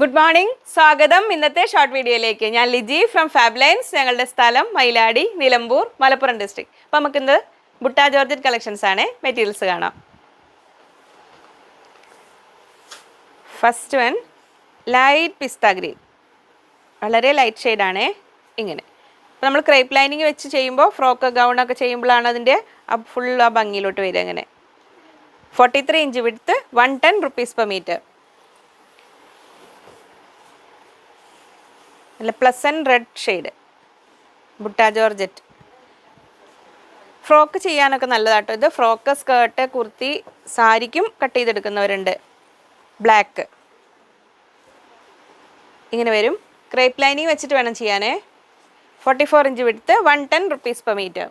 Good morning, സ്വാഗതം ഇന്നത്തെ short വീഡിയോയിലേക്ക്. ഞാൻ ലിജി ഫ്രം ഫാബ് ലൈൻസ്. ഞങ്ങളുടെ സ്ഥലം മയിലാടി, നിലമ്പൂർ, മലപ്പുറം ഡിസ്ട്രിക്ട്. അപ്പോൾ നമുക്കിന്ന് ബുട്ട ജോർജറ്റ് കളക്ഷൻസ് ആണ്. മെറ്റീരിയൽസ് കാണാം. ഫസ്റ്റ് വൺ ലൈറ്റ് പിസ്ത ഗ്രീൻ, വളരെ ലൈറ്റ് ഷെയ്ഡാണ്. ഇങ്ങനെ അപ്പോൾ നമ്മൾ ക്രേപ്പ് ലൈനിങ് വെച്ച് ചെയ്യുമ്പോൾ ഫ്രോക്ക് ഗൗണൊക്കെ ചെയ്യുമ്പോഴാണ് അതിൻ്റെ ഫുൾ ആ ഭംഗിയിലോട്ട് വരിക. അങ്ങനെ 43 inch width, 110 rupees per meter. നല്ല പ്ലസൻറ്റ് റെഡ് ഷെയ്ഡ് ബുട്ട ജോർജറ്റ്. ഫ്രോക്ക് ചെയ്യാനൊക്കെ നല്ലതാട്ടോ ഇത്. ഫ്രോക്ക്, സ്കേർട്ട്, കുർത്തി, സാരിക്കും കട്ട് ചെയ്തെടുക്കുന്നവരുണ്ട്. ബ്ലാക്ക് ഇങ്ങനെ വരും. ക്രേപ്പ് ലൈനിങ് വെച്ചിട്ട് വേണം ചെയ്യാനേ. 44 inch width, 110 rupees per meter.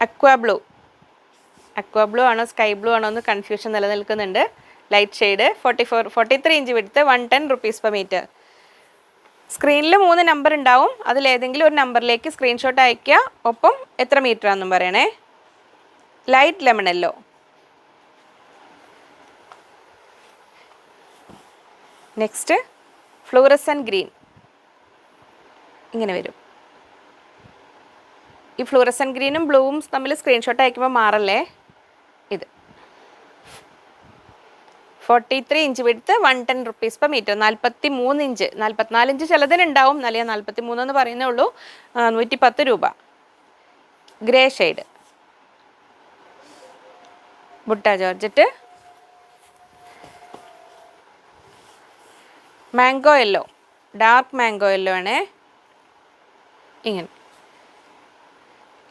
Aqua blue ആണോ സ്കൈ ബ്ലൂ ആണോ എന്ന് കൺഫ്യൂഷൻ നിലനിൽക്കുന്നുണ്ട്. Light shade, 43 inch width, 110 rupees per meter. സ്ക്രീനിൽ 3 നമ്പർ ഉണ്ടാവും. അതിലേതെങ്കിലും ഒരു നമ്പറിലേക്ക് സ്ക്രീൻഷോട്ട് അയയ്ക്കുക. ഒപ്പം എത്ര മീറ്റർ ആണെന്നും പറയണേ. Light lemon yellow. Next fluorescent green. ഇങ്ങനെ വരും. ഈ ഫ്ലൂറസൻ ഗ്രീനും ബ്ലൂവും തമ്മിൽ സ്ക്രീൻഷോട്ട് അയക്കുമ്പോൾ മാറല്ലേ. ഇത് 43 inch width, 110 rupees per meter. 43 inch, 44 inch ചിലതിനുണ്ടാവും. എന്നാലും ഞാൻ 43 എന്ന് പറയുന്നേ ഉള്ളൂ. 110 രൂപ. ഗ്രേ ഷെയ്ഡ് ബുട്ട georgette. Mango yellow, dark mango yellow ആണ്. ഇങ്ങനെ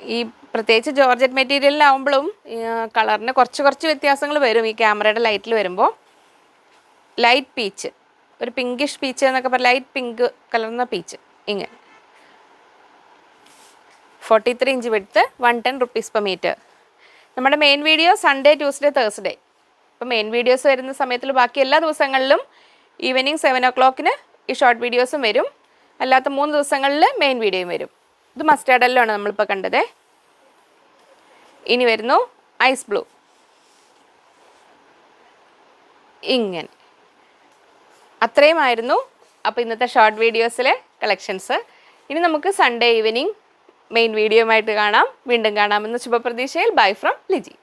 ഈ പ്രത്യേകിച്ച് ജോർജറ്റ് മെറ്റീരിയലിലാവുമ്പോഴും കളറിന് കുറച്ച് വ്യത്യാസങ്ങൾ വരും ഈ ക്യാമറയുടെ ലൈറ്റിൽ വരുമ്പോൾ. ലൈറ്റ് പീച്ച്, ഒരു പിങ്കിഷ് പീച്ച് എന്നൊക്കെ പറയാം. ലൈറ്റ് പിങ്ക് കലർന്ന പീച്ച്. ഇങ്ങനെ 43 inch width, 110 rupees per meter. നമ്മുടെ main video Sunday, Tuesday, Thursday. ഇപ്പോൾ മെയിൻ വീഡിയോസ് വരുന്ന സമയത്തിൽ ബാക്കി എല്ലാ ദിവസങ്ങളിലും ഈവനിങ് 7 o'clock ഈ ഷോർട്ട് വീഡിയോസും വരും. അല്ലാത്ത 3 ദിവസങ്ങളിൽ മെയിൻ വീഡിയോയും വരും. ഇത് മസ്റ്റാർഡ് യെല്ലോ ആണ് നമ്മളിപ്പോൾ കണ്ടത്. ഇനി വരുന്നു ഐസ് ബ്ലൂ. ഇങ്ങനെ അത്രയുമായിരുന്നു അപ്പോൾ ഇന്നത്തെ ഷോർട്ട് വീഡിയോസിലെ കളക്ഷൻസ്. ഇനി നമുക്ക് സൺഡേ ഈവനിങ് മെയിൻ വീഡിയോയുമായിട്ട് കാണാം. വീണ്ടും കാണാമെന്ന ശുഭപ്രതീക്ഷയിൽ. Bye from Liji.